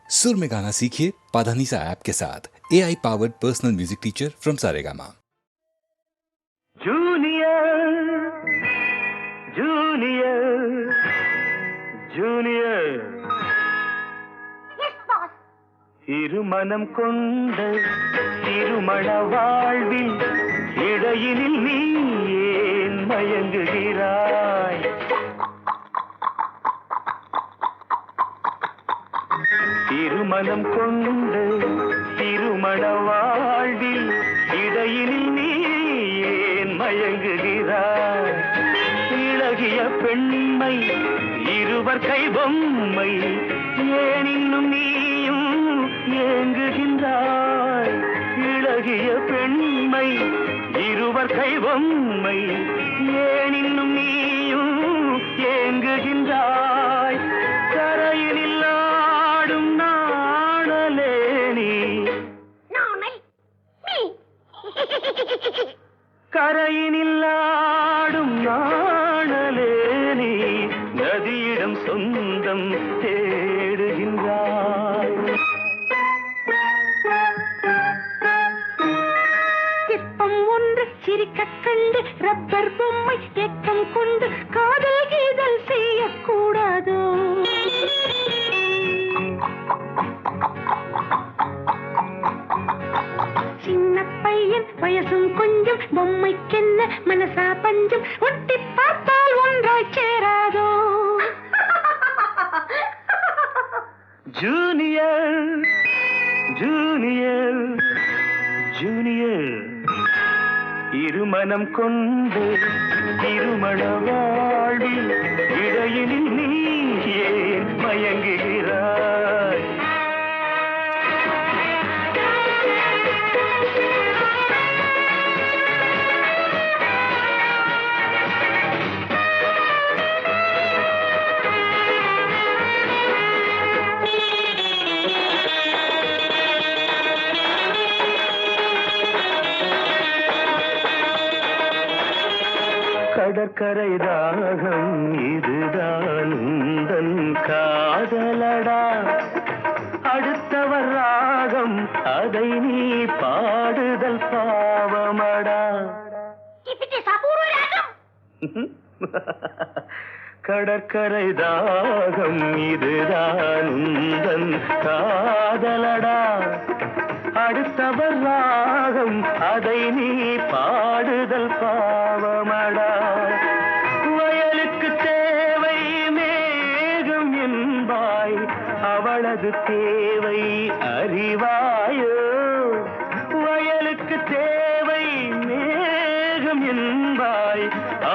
सुर में गाना सीखिए पाधानीसा ऐप के साथ AI powered personal music teacher from Saregama. Junior junior junior இருமனம் கொண்ட திருமண வாழ்வில் இடையினில் நீ ஏன் மயங்குகிறாய்? திருமணம் கொண்ட திருமண வாழ்வில் இடையினில் நீ ஏன் மயங்குகிறாய்? இளகிய பெண்மை இருவர் கை பொம்மை ஏன் இன்னும் நீயும் ஏங்குகின்றாய்? இளகிய பெண்மை இருவர் கை பொம்மை ஏன் இன்னும் நீயும் ஏங்குகின்றாய்? கரையினில் ஆடும் நாணலே நீ கரையினில் ஆடும் நாணலே நீ நதியிடம் சொந்தம் தேடுகின்றாய். சிற்பம் ஒன்று சிரிக்க கண்டு ரப்பர் பொம்மை ஏக்கம் கொண்டு காதல் கீதல் செய்யக்கூடாதோ? சின்ன பையன் வயசும் கொஞ்சம் பொம்மைக்கென்ன மனசா பஞ்சம் ஒட்டி பார்த்தால் ஒன்றாய் சேராதோ? ஜூனியர் ஜூனியர் ஜூனியர் இருமனம் கொண்டு திருமண வாழ்வில் இடையினில் நீ ஏன் மயங்குகிறாய்? கடற்கரை தாகம் இதுதான் உந்தன் காதலடா. அடுத்தவர் ராகம் அதை நீ பாடுதல் பாவமடா. கடற்கரை தாகம் இதுதான் உந்தன் காதலடா. அடுத்தவர் ராகம் அதை நீ பாடுதல் பாவமடா. வயலுக்கு தேவை மேகம் என்பாய், அவளது தேவை அறிவாயோ? வயலுக்கு தேவை மேகம் என்பாய்,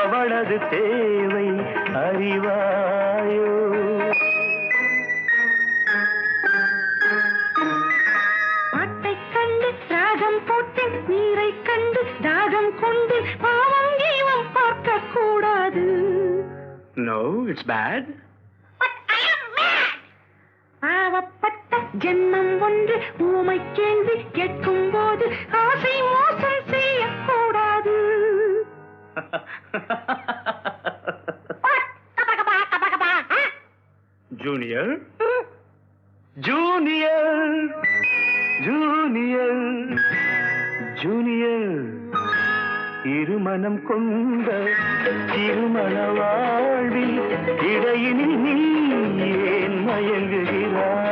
அவளது தேவை அறிவாயோ? நீரை கண்டு தாகம் கொண்டு பாவம் ஜீவம் பார்க்க கூடாது. No, it's bad. But I am mad. பாவப்பட்ட ஜென்மம் ஒன்று ஊமை கேள்வி கேட்கும் போது ஆசை மோசம் செய்யக்கூடாது. ஜூனியர் ஜூனியர் ஜூனியர் ஜூனியர் இருமனம் கொண்ட திருமண வாழ்வில் இடையினில் நீ ஏன் மயங்குகிறாய்?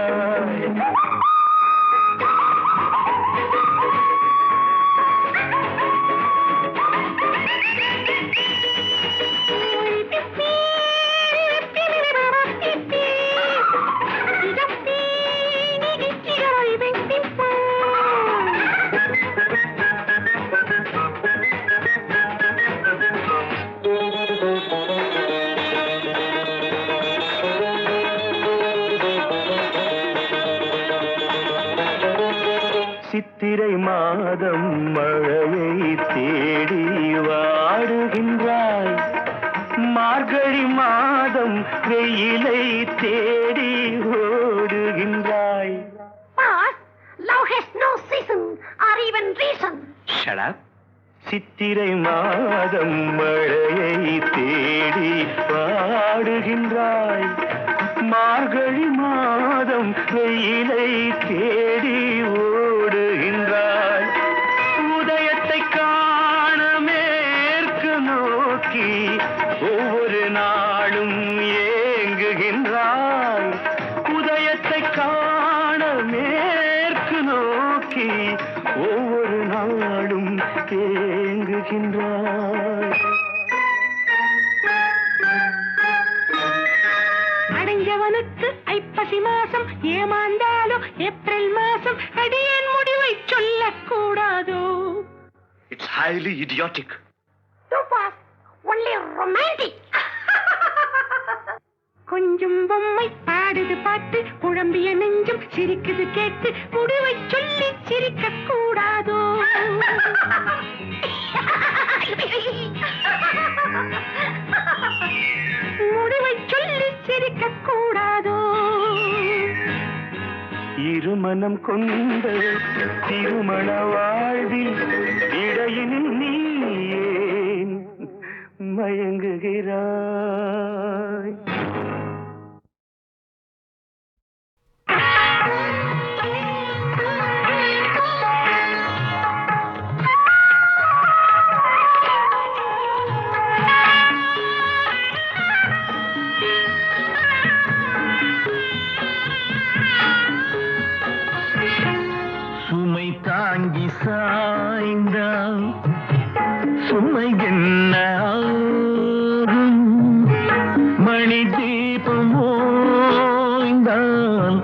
சித்திரை மாதம் மழையை தேடி வாடுகின்றாய், மார்கழி மாதம் வெயிலை தேடி ஓடுகின்றாய். Love has no season or even reason. Shut up. சித்திரை மாதம் மழையை தேடி வாடுகின்றாய், மார்கழி மாதம் வெயிலை தேடி ஓடுகின்றாய். உதயத்தை காண மேற்கு நோக்கி ஒவ்வொரு நாளும் ஏங்குகின்றாய். உதயத்தை காண மேற்கு நோக்கி ஒவ்வொரு நாளும் ஏங்குகின்றாய். அடைஞ்சவனுக்கு ஐப்பசி மாசம் ஏமாந்தாலும் ஏப்ரல் மாசம் அடியேன் முடிவை சொல்லக்கூடாதோ? It's highly idiotic. Too fast, only romantic. கொஞ்சம் பொம்மை பாடுது பாட்டு, குழம்பிய நெஞ்சம் சிரிக்குது கேட்டு, முடிவை சொல்லி சிரிக்க கூடாதோ? முடிவை சொல்லி சிரிக்க கூடாதோ? இருமனம் கொண்ட திருமண வாழ்வில் இடையினில் நீ ஏன் மயங்குகிறாய்? சுமை தாங்கி சாய்ந்தால் சுமை என்ன ஆகும்? மணி தீபம் ஓய்ந்தால்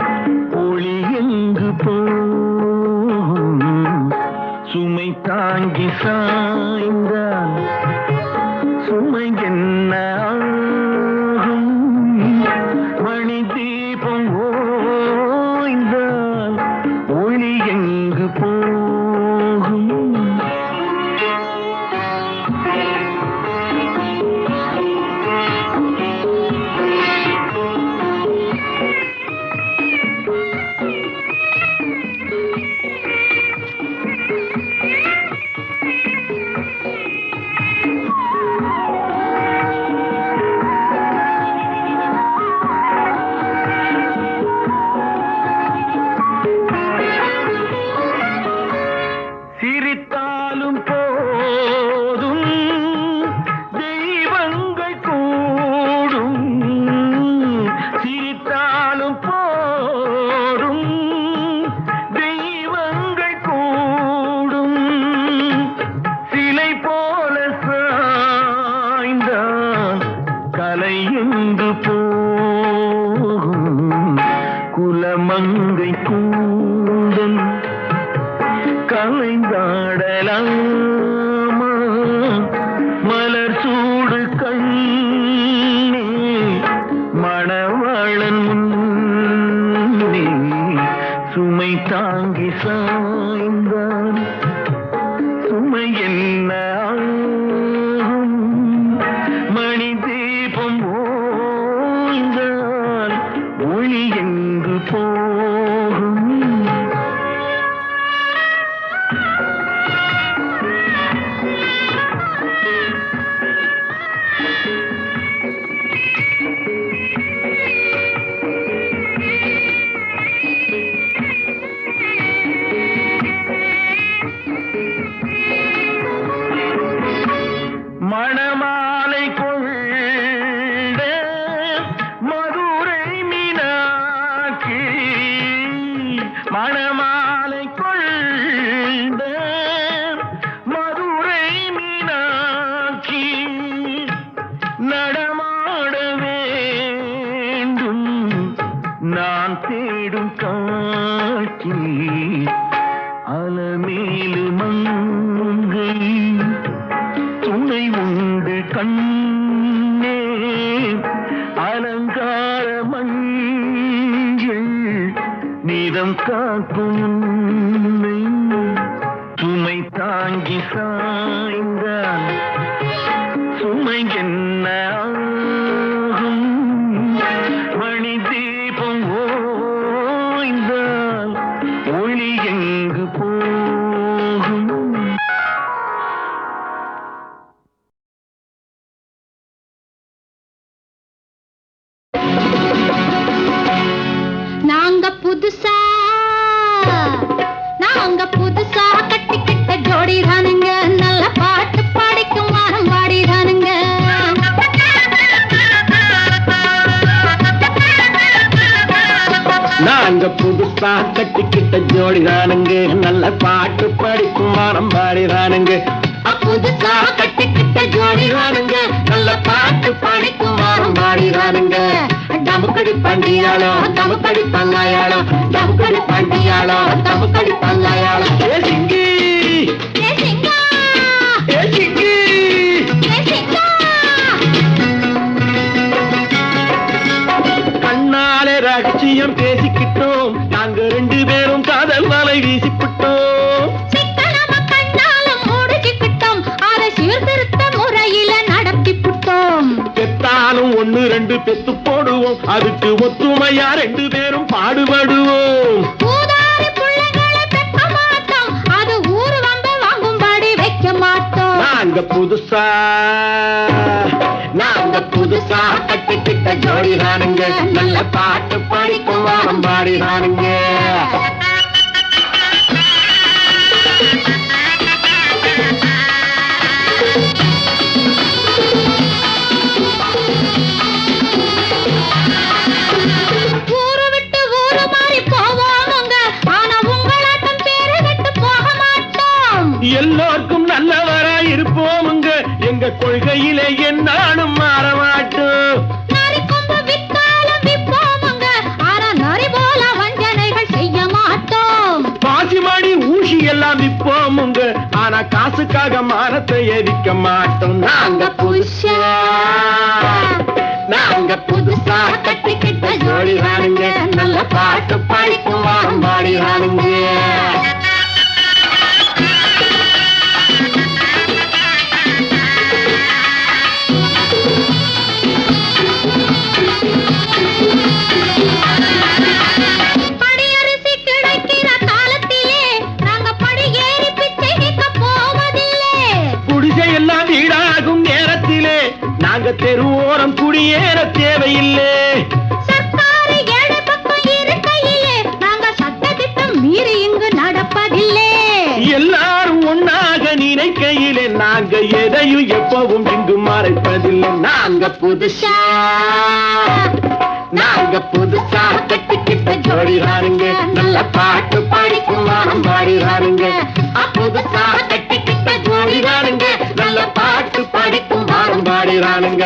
ஒளி எங்கு போகும்? சுமை தாங்கி சாய்ந்தால் சுமை என்ன ஆகும்? மணி தீபம் ஓய்ந்தால் ஒளி எங்கு போகும்? சிரித்தாலும் போதும் தெய்வங்கள் கூடும். சிரித்தாலும் போதும் தெய்வங்கள் கூடும். சிலை போல சாய்ந்தான் கலை எங்கு போகும்? குலமங்கை கூடன் கலைந்தாடலாமா? மலர் சூடு கண்ணே மணவாளன் முன்னே சுமை தாங்கி சாய்ந்தான் சுமை என்ன ஆகும்? மணி தீபம் ஓய்ந்தால் ஒளி எங்கு போகும்? மணமாலை கொண்ட மதுரை மீனாட்சி, மணமாலை கொண்ட மதுரை மீனாட்சி, நடமாட வேண்டும் நான் தேடும் காட்சி. அலமேலு மங்கை துணை உண்டு கண்ணே, அலங்கார மஞ்சள் நீதம் காக்கும் உன்னை. சுமை தாங்கி சாய்ந்தான் சுமை என்ன ஆகும்? மணி தீபம் ஓய்ந்தால் ஒளி எங்கு போகும்? நாங்க புதுசா கட்டிக்கிட்ட ஜோடிதானுங்க நல்ல பாட்டு படிக்கும் வானம் பாடிதானுங்க புதுசா கட்டிக்கிட்ட ஜோடிதானுங்க நல்ல பாட்டு படிக்கும் வானம் பாடிதானுங்க டமுக்கடி பண்டியாளோ டமுக்கடி பங்காயாளோ டமுக்கடி பண்டியாளோ டமுக்கடி பங்காயாளோ ஏ சிங்கி ஏ சிங்கா ஏ சிங்கி ஏ சிங்கா கண்ணாலே ரகசியம் பேசிக்கிட்டோம் நாங்க 2 பேரும் காதல் வலை வீசிக்கிட்டோம் சிக்கனம கண்ணாலும் முடிச்சுக்கிட்டோம் அதை சீர்திருத்த முறையில நடத்திப்புட்டோம் பெத்தாலும் 1 2 பெத்து போடுவோம் அதுக்கு ஒத்துமையா 2 பேரும் பாடுபடுவோம் ஊதாரி புள்ளைகளை பெக்க மாட்டோம் அது ஊரு வந்து வாங்கும்படி வைக்க மாட்டோம் நாங்க புதுசா கட்டிக்கிட்ட ஜோடிதானுங்க நல்ல பாட்டு படிக்கும் வாரம் பாடிதானுங்க ஊரு விட்டு ஊரு மாறி போவோமுங்க ஆனா உங்களாட்டம் பேரு விட்டு போக மாட்டோம் எல்லோருக்கும் நல்லவரா இருப்போமுங்க எங்க கொள்கையிலே என்னாலும் மாற மாட்டோம் நரி கொம்பு வித்தாலும் விப்போமுங்க ஆனா நரி போல வஞ்சனைகள் செய்ய மாட்டோம் பாசிமாடி ஊசி எல்லாம் விப்போமுங்க ஆனா காசுக்காக மானத்தை எரிக்க மாட்டோம் நாங்க புதுசா கட்டிக்கிட்ட ஜோடிதானுங்க நல்ல பாட்டு படிக்கும் வாரம் பாடிதானுங்க படியரிசி கிடைக்கிற காலத்திலே நாங்க படி ஏறி பிச்சை கேட்க போவதில்லை குடிசை எல்லாம் வீடாகும் நேரத்திலே நாங்க தெருவோரம் குடியேற தேவையில்லை சர்க்காரு ஏழை பக்கம் இருக்கையிலே நாங்க சட்டத்திட்டம் மீறி இங்கு நடப்பதில்லை எல்லாரும் ஒன்னாக நினைக்கையிலே நாங்க எதையும் எப்பவும் இங்கு மறைப்பதில்லை நாங்க புதுசா கட்டிக்கிட்ட ஜோடிதானுங்க நல்ல பாட்டு படிக்கும் வாரம் பாடிதானுங்க புதுசா கட்டிக்கிட்ட ஜோடிதானுங்க நல்ல பாட்டு படிக்கும் வாரம் பாடிதானுங்க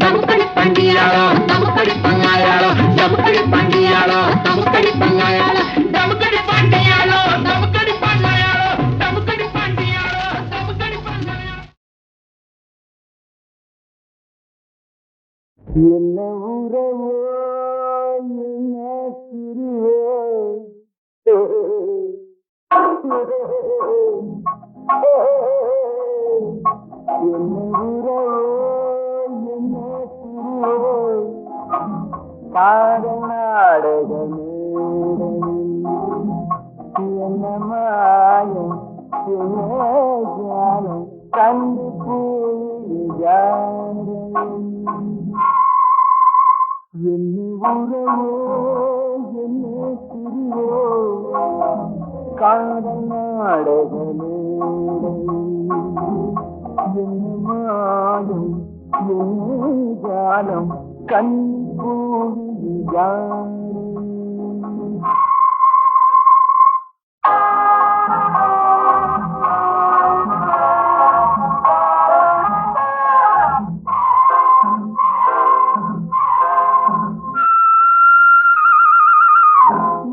டமுக்கடி பண்டியாளோ டமுக்கடி பங்காயாளோ டமுக்கடி பண்டியாளோ டமுக்கடி பங்காயாளோ டமுக்கடி பண்டியாளோ டமுக்கடி பங்காயாளோ டமுக்கடி பண்டியாளோ டமுக்கடி பங்காயாளோ என்ன உறவோ என்ன சிறுவோ என்ன உறவோ என்ன சிறுவோ காதல் நாடகமே என்ன மாயம் என்ன ஜாலம் கண்டு என்ன உறவோ என்ன சிறுவோ காதல் நாடகமே என்ன மாயம் என்ன ஜாலம் கண்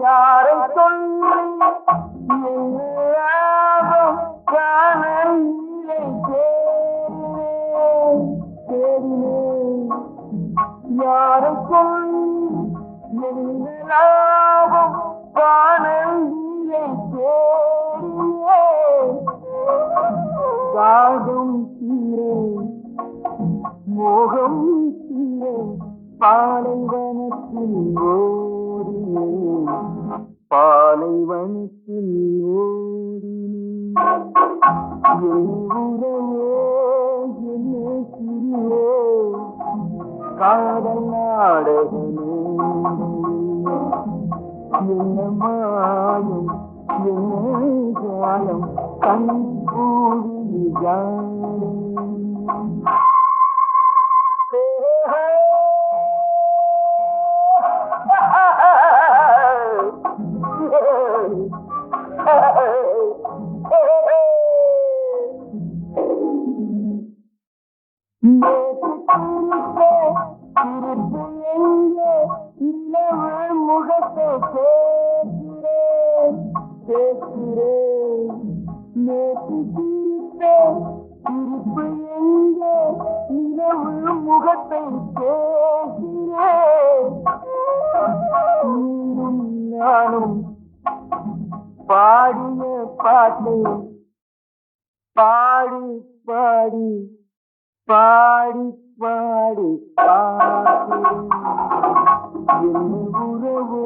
யாரை சொல்லி யாரை சொல்லி லாபம் காணவில்லை தேடியே தாகம் தீரே மோகம் தீரே பாலைவனத்தில் ஓடியே பாலைவனத்தில் ஓடியே உறவோ என்ன சிறியோ காதல் நாடகமே என்ன மாயம் என்ன ஜாலம் கண் கூடி கேட்கிறேன் நேற்று சிரித்தேன் சிரிப்பு எங்கே நிலவு முகத்தை பேசுகிறேன் நீயும் நானும் பாடிய பாட்டு பாடி பாடி பாடி பாடி பாடி என்ன உறவோ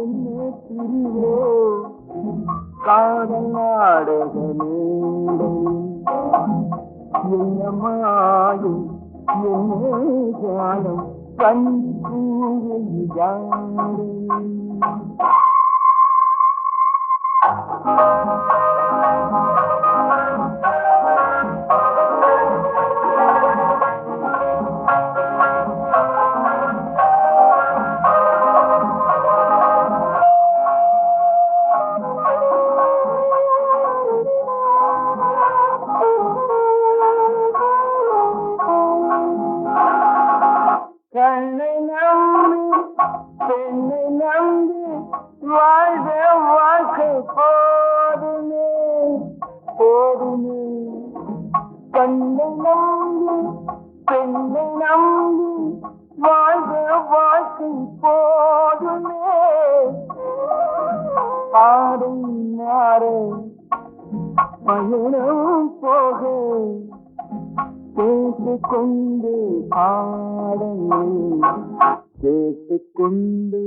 என்ன பிரிவோ காதல் நாடகமே என்ன மாயும் என்ன ஜாலம் கண் பூவை கண்ணை நம்பி பெண்ணை நம்பி வாழ்க வாழ்க்கை போதுமே போதுமே கண்ணை நம்பி பெண்ணை நம்பி வாழ்க வாழ்க்கை போதுமே ஆடும் நாரே பயணம் போக கேட்டுக்கொண்டு ஆடனே கேட்டுக்கொண்டு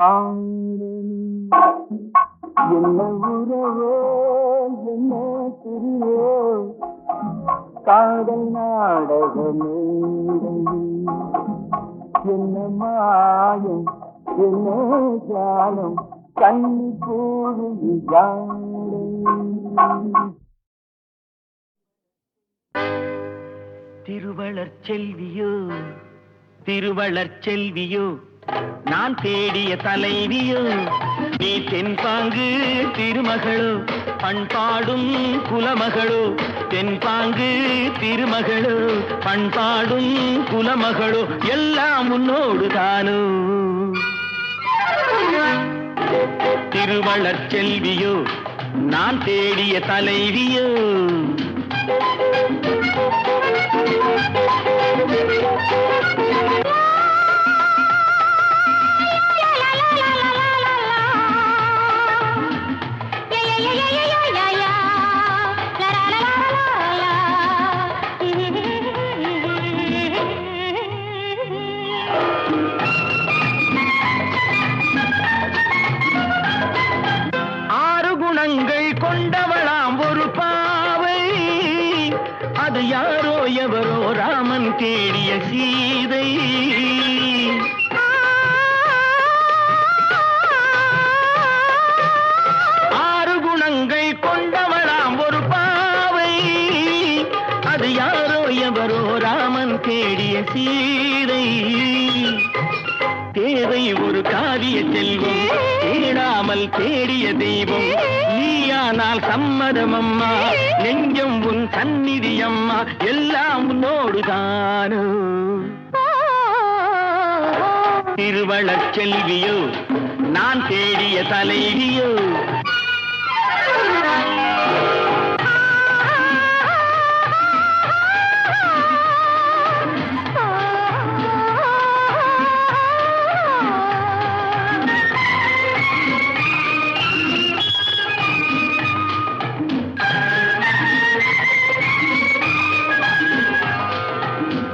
ஆடனே என்ன உறவோ என்ன பிரியோ காதல் நாடகமே என்ன மாயம் என்ன ஜாலம் கண்ணி பூவி ஜாடே திருவளர் செல்வியோ திருவளர் செல்வியோ நான் தேடிய தலைவியோ நீ தென்பாங்கு திருமகளோ பண்பாடும் குலமகளோ தென்பாங்கு திருமகளோ பண்பாடும் குலமகளோ எல்லாம் உன்னோடு தானோ திருவளர் செல்வியோ நான் தேடிய தலைவியோ ஆறு குணங்கள் கொண்டவளாம் ஒரு பாவை அது யாரோ எவரோ ராமன் தேடிய சீதை ஆறு குணங்கள் கொண்டவளாம் ஒரு பாவை அது யாரோ எவரோ ராமன் தேடிய சீதை தேவை ஒரு காரிய செல்வம் தேடாமல் தேடிய தெய்வம் நீயானால் சம்மதம் அம்மா நெஞ்சம் உன் சந்நிதி அம்மா எல்லாம் உன்னோடுதானோ திருவளர் செல்வியோ நான் தேடிய தலைவியோ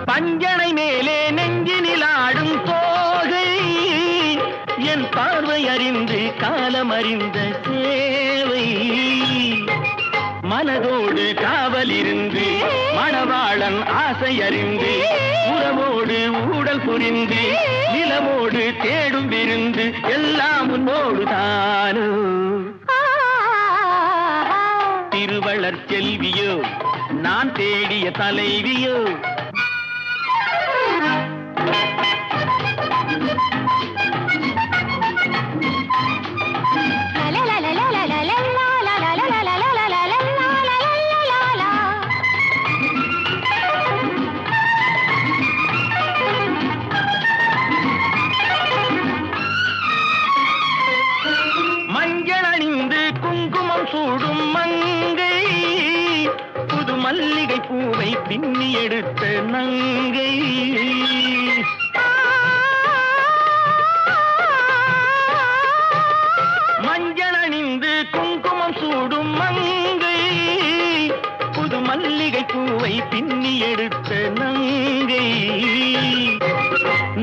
பஞ்சனை மேலே நெஞ்சினில் ஆடும் தோகை என் பார்வை அறிந்து காலம் அறிந்த சேவை மனதோடு காவல் இருந்து மணவாளன் ஆசை அறிந்து உறவோடு ஊடல் புரிந்து நிலமோடு தேடும் விருந்து எல்லாம் உன்னோடு தானோ திருவளர் செல்வியோ நான் தேடிய தலைவியோ மஞ்சள் அணிந்து பின்னி எடுத்த நங்கை. மஞ்சள் அணிந்து குங்குமம் சூடும் மங்கை, புது மல்லிகை பூவை பின்னி எடுத்த நங்கை.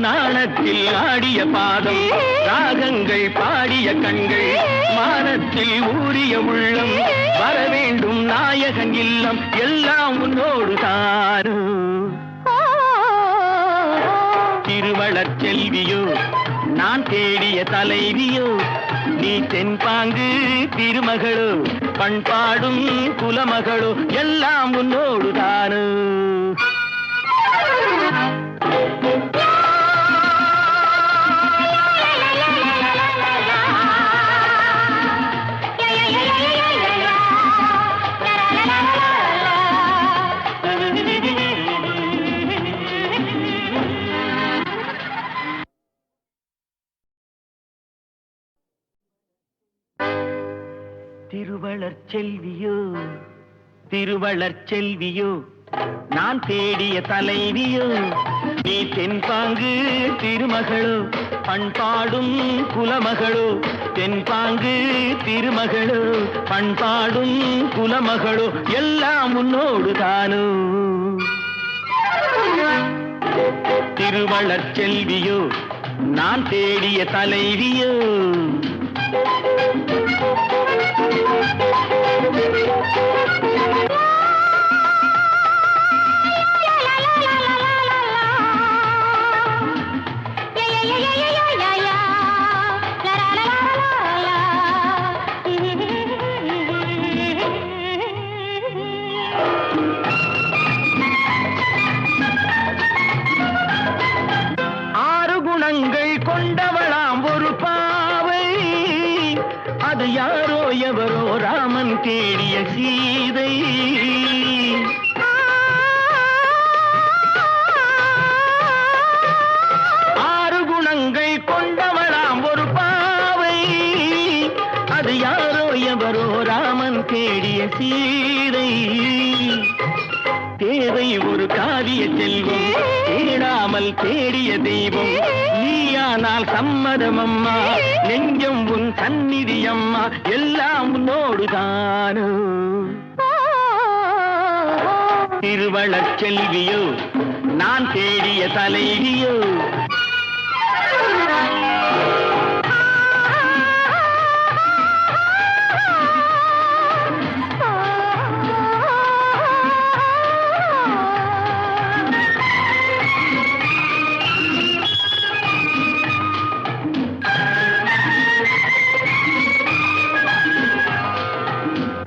நாணத்தில் ஆடிய பாதம், ராகங்கள் பாடிய கண்கள், மானத்தில் ஊறிய உள்ளம், வர வேண்டும் நாயகன் இல்லம், எல்லாம் உன்னோடு தாரு. திருவளர் செல்வியோ நான் தேடிய தலைவியோ, நீ தென்பாங்கு திருமகளோ, பண்பாடும் குலமகளோ, எல்லாம் உன்னோடு தாரு. திருவளர் செல்வியோ திருவளர் செல்வியோ, நான் தேடிய தலைவியோ, நீ தென்பாங்கு திருமகளோ, பண்பாடும் குலமகளோ, தென்பாங்கு திருமகளோ, பண்பாடும் குலமகளோ, எல்லாம் உன்னோடு தானோ. திருவளர் செல்வியோ நான் தேடிய தலைவியோ. ஆறு குணங்கள் கொண்டவளாம் ஒரு பாவை, அது யாரோ எவரோ ராமன் தேடிய சீதை. ஆறு குணங்கள் கொண்டவளாம் ஒரு பாவை, அது யாரோ எவரோ ராமன் தேடிய சீதை. தேவை ஒரு காவிய செல்வம், தேடாமல் தேடிய தெய்வம், நீயானால் சம்மதம் அம்மா, நெஞ்சம் உன் சந்நிதி அம்மா, எல்லாம் உன்னோடுதானோ. திருவளர் செல்வியோ நான் தேடிய தலைவியோ.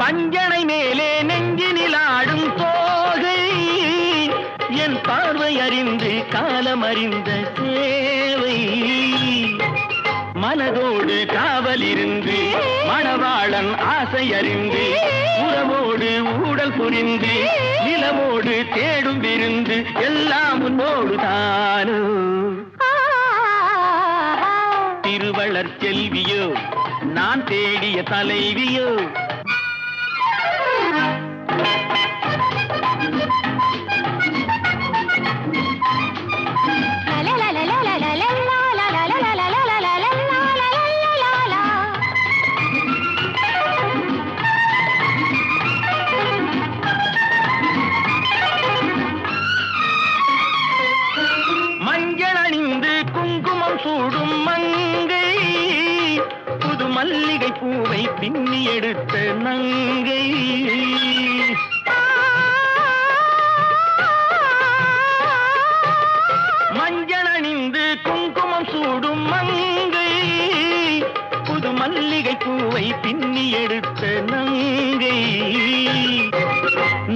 பஞ்சனை மேலே நெஞ்சினில் ஆடும் தோகை, என் பார்வை அறிந்து காலம் அறிந்த சேவை. மனதோடு காவலிருந்து மணவாளன் ஆசை அறிந்து, உறவோடு ஊடல் புரிந்து, நிலவோடு தேடும் விருந்து, எல்லாம் உன்னோடு தானோ. திருவளர் செல்வியோ நான் தேடிய தலைவியோ. மஞ்சள் அணிந்து குங்குமம் சூடும் மங்கை, புது மல்லிகை பூவை பின்னி எடுத்த நங்கை. மஞ்சள் அணிந்து குங்குமம் சூடும் மங்கை, புது மல்லிகை பூவை பின்னி எடுத்த நங்கை.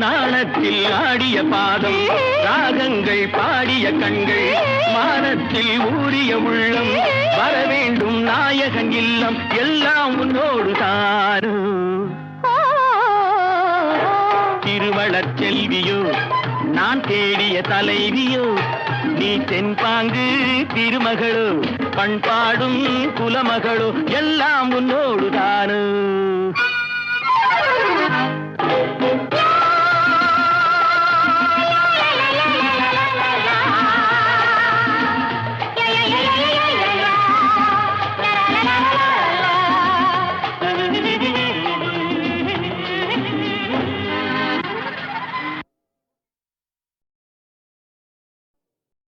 நாணத்தில் ஆடிய பாதம், ராகங்கள் பாடிய கண்கள், மானத்தில் ஊறிய உள்ளம், வர வேண்டும் நாயகன் இல்லம், எல்லாம் உன்னோடு தாரு. திருவளர் செல்வியோ நான் தேடிய தலைவியோ, நீ தென்பாங்கு திருமகளோ, பண்பாடும் குலமகளோ, எல்லாம் உன்னோடு தாரு.